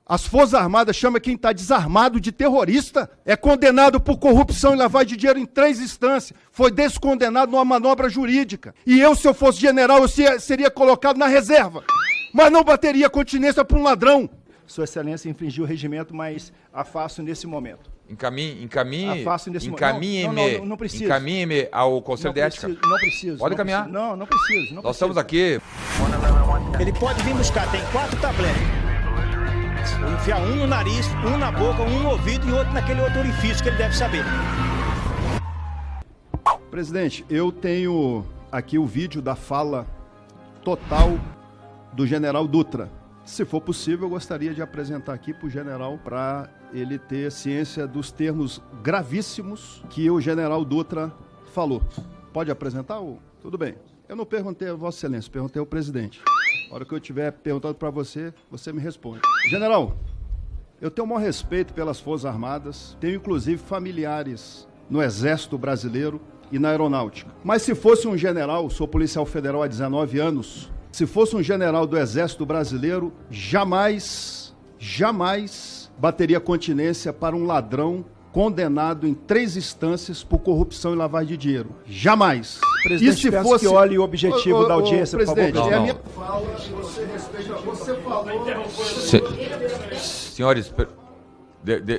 As Forças Armadas chamam quem está desarmado de terrorista. É condenado por corrupção e lavagem de dinheiro em 3 instâncias. Foi descondenado numa manobra jurídica. E eu, se eu fosse general, eu seria colocado na reserva. Mas não bateria continência para um ladrão. Sua Excelência infringiu o regimento, mas afasto nesse momento. Encaminhe-me ao Conselho de Ética. Não preciso. Pode caminhar. Não preciso. Nós estamos aqui. Ele pode vir buscar, tem 4 tabletes. Enfiar um no nariz, um na boca, um no ouvido e outro naquele outro orifício que ele deve saber. Presidente, eu tenho aqui o vídeo da fala total do general Dutra. Se for possível, eu gostaria de apresentar aqui para o general para ele ter ciência dos termos gravíssimos que o general Dutra falou. Pode apresentar? Tudo bem. Eu não perguntei a Vossa Excelência, perguntei ao presidente. A hora que eu estiver perguntando para você, você me responde. General, eu tenho o maior respeito pelas Forças Armadas, tenho inclusive familiares no Exército Brasileiro e na Aeronáutica. Mas se fosse um general, sou policial federal há 19 anos, se fosse um general do Exército Brasileiro, jamais bateria continência para um ladrão condenado em 3 instâncias por corrupção e lavagem de dinheiro. Jamais. Presidente, e se fosse... que olhe o objetivo da audiência, presidente, por favor. É a minha fala, você respeita, você falou... Senhores,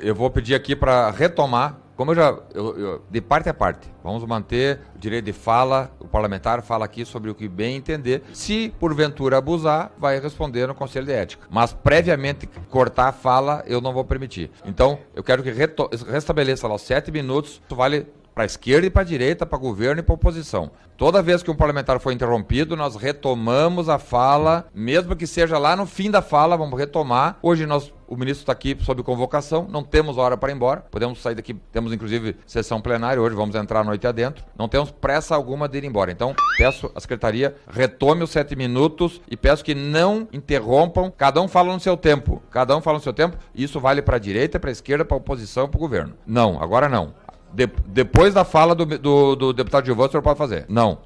eu vou pedir aqui para retomar, como de parte a parte, vamos manter o direito de fala, o parlamentar fala aqui sobre o que bem entender. Se porventura abusar, vai responder no Conselho de Ética. Mas previamente cortar a fala, eu não vou permitir. Então, eu quero que restabeleça lá os 7 minutos, isso vale para a esquerda e para a direita, para governo e para oposição. Toda vez que um parlamentar for interrompido, nós retomamos a fala, mesmo que seja lá no fim da fala, vamos retomar. Hoje o ministro está aqui sob convocação, não temos hora para ir embora, podemos sair daqui, temos inclusive sessão plenária, hoje vamos entrar a noite adentro, não temos pressa alguma de ir embora. Então, peço à secretaria, retome os 7 minutos e peço que não interrompam, cada um fala no seu tempo, isso vale para a direita, para a esquerda, para a oposição, para o governo. Não, agora não. Depois da fala do deputado Gilvan, o senhor pode fazer. Não.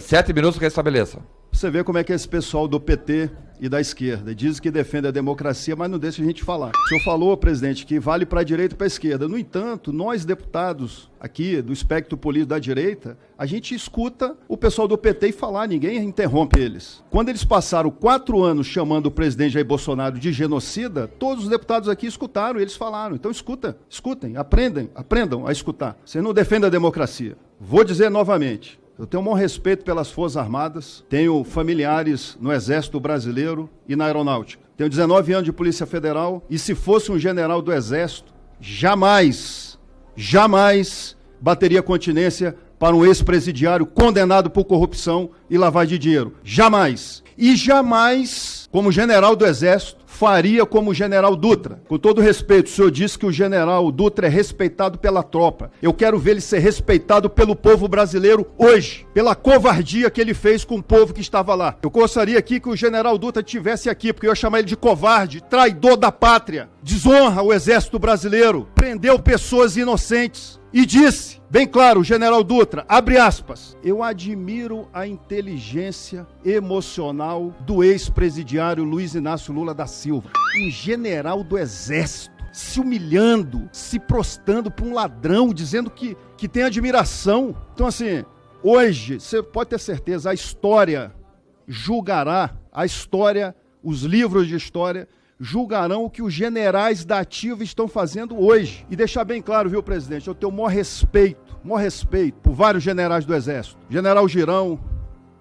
7 minutos, restabeleça. Você vê como é que é esse pessoal do PT e da esquerda. Diz que defende a democracia, mas não deixa a gente falar. O senhor falou, presidente, que vale para a direita e para a esquerda. No entanto, nós, deputados aqui do espectro político da direita, a gente escuta o pessoal do PT falar, ninguém interrompe eles. Quando eles passaram 4 anos chamando o presidente Jair Bolsonaro de genocida, todos os deputados aqui escutaram, eles falaram. Então escutem, aprendam a escutar. Você não defende a democracia. Vou dizer novamente. Eu tenho um bom respeito pelas Forças Armadas, tenho familiares no Exército Brasileiro e na Aeronáutica. Tenho 19 anos de Polícia Federal e se fosse um general do Exército, jamais bateria continência para um ex-presidiário condenado por corrupção e lavagem de dinheiro. Jamais. E jamais, como general do Exército, faria como o general Dutra. Com todo respeito, o senhor disse que o general Dutra é respeitado pela tropa. Eu quero ver ele ser respeitado pelo povo brasileiro hoje, pela covardia que ele fez com o povo que estava lá. Eu gostaria aqui que o general Dutra estivesse aqui, porque eu ia chamar ele de covarde, traidor da pátria, desonra o exército brasileiro, prendeu pessoas inocentes. E disse, bem claro, o general Dutra, abre aspas, eu admiro a inteligência emocional do ex-presidiário Luiz Inácio Lula da Silva, um general do Exército, se humilhando, se prostrando para um ladrão, dizendo que tem admiração. Então assim, hoje, você pode ter certeza, a história julgará, os livros de história, julgarão o que os generais da ativa estão fazendo hoje. E deixar bem claro, viu, presidente, eu tenho o maior respeito por vários generais do Exército. General Girão,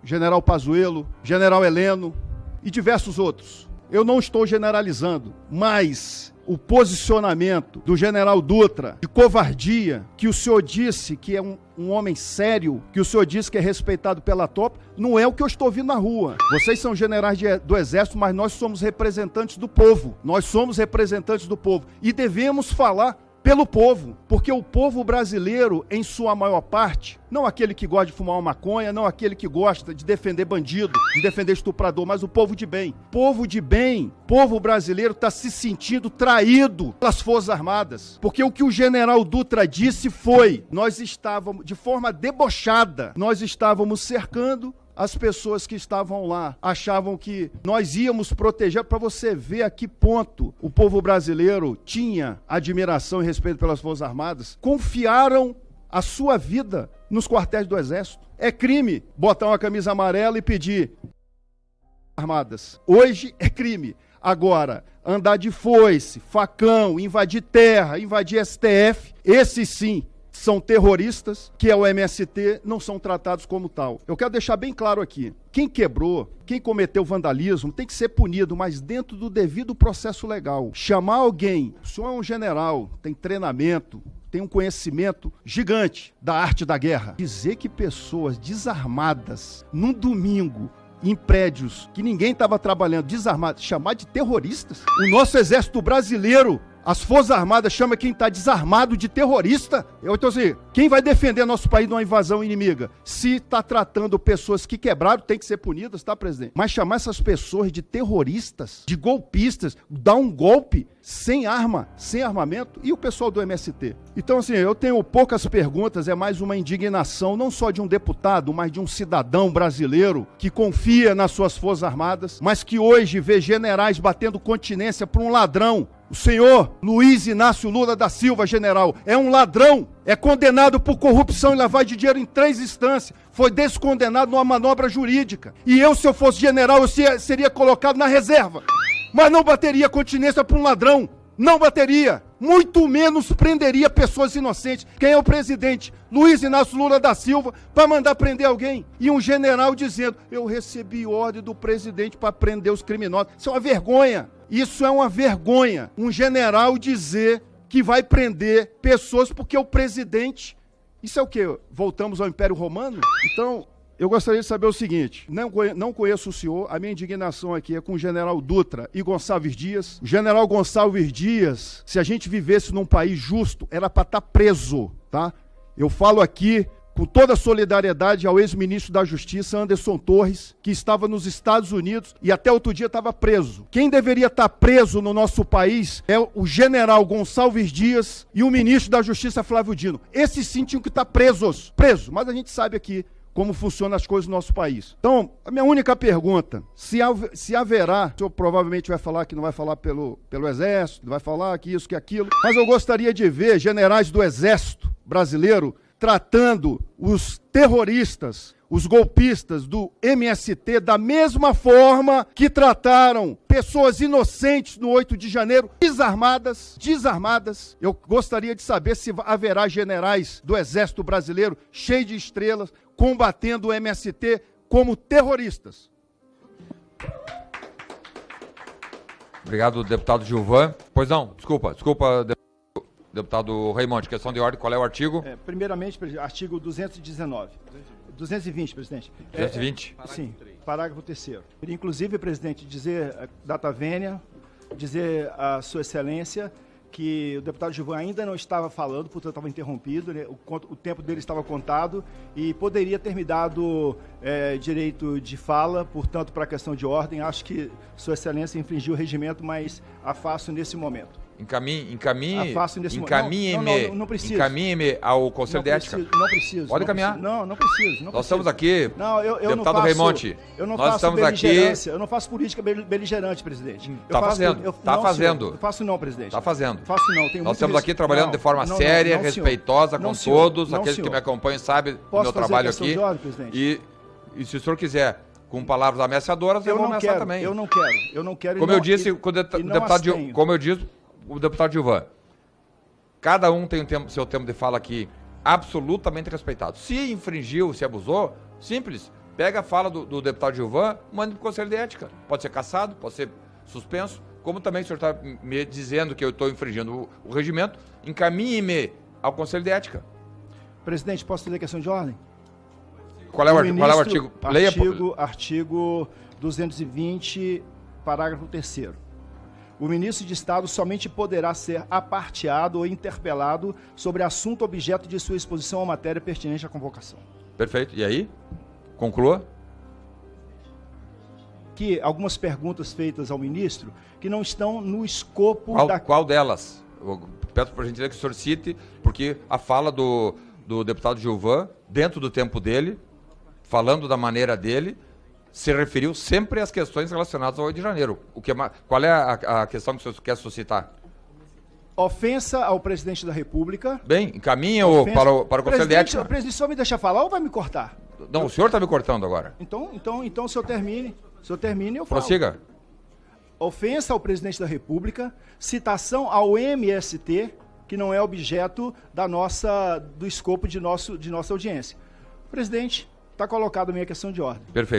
General Pazuello, General Heleno e diversos outros. Eu não estou generalizando, mas o posicionamento do general Dutra, de covardia, que o senhor disse que é um homem sério, que o senhor disse que é respeitado pela tropa, não é o que eu estou ouvindo na rua. Vocês são generais do Exército, mas nós somos representantes do povo. E devemos falar pelo povo, porque o povo brasileiro, em sua maior parte, não aquele que gosta de fumar uma maconha, não aquele que gosta de defender bandido, de defender estuprador, mas o povo de bem. Povo brasileiro está se sentindo traído pelas Forças Armadas, porque o que o general Dutra disse foi, nós estávamos, de forma debochada, nós estávamos cercando as pessoas que estavam lá achavam que nós íamos proteger, para você ver a que ponto o povo brasileiro tinha admiração e respeito pelas Forças Armadas, confiaram a sua vida nos quartéis do Exército. É crime botar uma camisa amarela e pedir armadas. Hoje é crime. Agora, andar de foice, facão, invadir terra, invadir STF, esses sim são terroristas, que é o MST, não são tratados como tal. Eu quero deixar bem claro aqui, quem quebrou, quem cometeu vandalismo, tem que ser punido, mas dentro do devido processo legal. Chamar alguém, o senhor é um general, tem treinamento, tem um conhecimento gigante da arte da guerra. Dizer que pessoas desarmadas, num domingo, em prédios que ninguém estava trabalhando, desarmados, chamar de terroristas? O nosso exército brasileiro, as Forças Armadas, chama quem está desarmado de terrorista? Então, assim, quem vai defender nosso país de uma invasão inimiga? Se está tratando pessoas que quebraram, tem que ser punidas, tá, presidente? Mas chamar essas pessoas de terroristas, de golpistas, dar um golpe sem arma, sem armamento, e o pessoal do MST? Então, assim, eu tenho poucas perguntas, é mais uma indignação, não só de um deputado, mas de um cidadão brasileiro que confia nas suas Forças Armadas, mas que hoje vê generais batendo continência para um ladrão. O senhor Luiz Inácio Lula da Silva, general, é um ladrão, é condenado por corrupção e lavagem de dinheiro em 3 instâncias, foi descondenado numa manobra jurídica. E eu, se eu fosse general, eu seria colocado na reserva, mas não bateria continência para um ladrão, não bateria, muito menos prenderia pessoas inocentes. Quem é o presidente? Luiz Inácio Lula da Silva, para mandar prender alguém. E um general dizendo, eu recebi ordem do presidente para prender os criminosos. Isso é uma vergonha. Isso é uma vergonha. Um general dizer que vai prender pessoas porque o presidente... Isso é o quê? Voltamos ao Império Romano? Então, eu gostaria de saber o seguinte, não conheço o senhor, a minha indignação aqui é com o general Dutra e Gonçalves Dias. O general Gonçalves Dias, se a gente vivesse num país justo, era para estar preso, tá? Eu falo aqui com toda a solidariedade ao ex-ministro da Justiça, Anderson Torres, que estava nos Estados Unidos e até outro dia estava preso. Quem deveria estar preso no nosso país é o general Gonçalves Dias e o ministro da Justiça, Flávio Dino. Esses sim tinham que estar presos, mas a gente sabe aqui como funcionam as coisas no nosso país. Então, a minha única pergunta, se haverá, o senhor provavelmente vai falar que não vai falar pelo Exército, vai falar que isso, que aquilo, mas eu gostaria de ver generais do Exército brasileiro tratando os terroristas, os golpistas do MST da mesma forma que trataram pessoas inocentes no 8 de janeiro, desarmadas. Eu gostaria de saber se haverá generais do Exército Brasileiro, cheios de estrelas, combatendo o MST como terroristas. Obrigado, deputado Gilvan. Pois não, desculpa, deputado Raimundo, questão de ordem, qual é o artigo? Primeiramente, artigo 219. 220, presidente. 220? Sim, parágrafo 3º. Inclusive, presidente, dizer data vênia, dizer a sua excelência que o deputado Gilvan ainda não estava falando, portanto estava interrompido, né? O tempo dele estava contado e poderia ter me dado direito de fala, portanto, para a questão de ordem, acho que sua excelência infringiu o regimento, mas afasto nesse momento. Encaminhe-me ao Conselho de Ética. Não preciso. Pode caminhar. Não preciso. Nós estamos aqui, deputado Raimundo. Eu não faço beligerância. Eu não faço política beligerante, presidente. Está fazendo. Não faço não, presidente. Está fazendo. Faço não. Nós estamos aqui trabalhando de forma séria, respeitosa com todos. Aqueles que me acompanham sabem do meu trabalho aqui. E se o senhor quiser, com palavras ameaçadoras, eu vou ameaçar também. Eu não quero. Como eu disse, o deputado Gilvan, cada um tem seu tempo de fala aqui absolutamente respeitado. Se infringiu, se abusou, simples, pega a fala do deputado Gilvan, manda para o Conselho de Ética. Pode ser cassado, pode ser suspenso, como também o senhor está me dizendo que eu estou infringindo o regimento, encaminhe-me ao Conselho de Ética. Presidente, posso fazer questão de ordem? Qual é o artigo? Leia. Artigo 220, parágrafo 3º. O ministro de Estado somente poderá ser aparteado ou interpelado sobre assunto objeto de sua exposição ou matéria pertinente à convocação. Perfeito. E aí? Conclua. Que algumas perguntas feitas ao ministro que não estão no escopo Qual delas? Eu peço por gentileza que o senhor cite, porque a fala do deputado Gilvan, dentro do tempo dele, falando da maneira dele, se referiu sempre às questões relacionadas ao 8 de janeiro. Qual é a questão que o senhor quer suscitar? Ofensa ao presidente da República. Bem, encaminha para o Conselho de Ética. Presidente, o senhor me deixa falar ou vai me cortar? Não, o senhor está me cortando agora. Então o senhor termine. O senhor termine e eu falo. Prossiga. Ofensa ao presidente da República, citação ao MST, que não é objeto do escopo de nossa audiência. Presidente, está colocado a minha questão de ordem. Perfeito.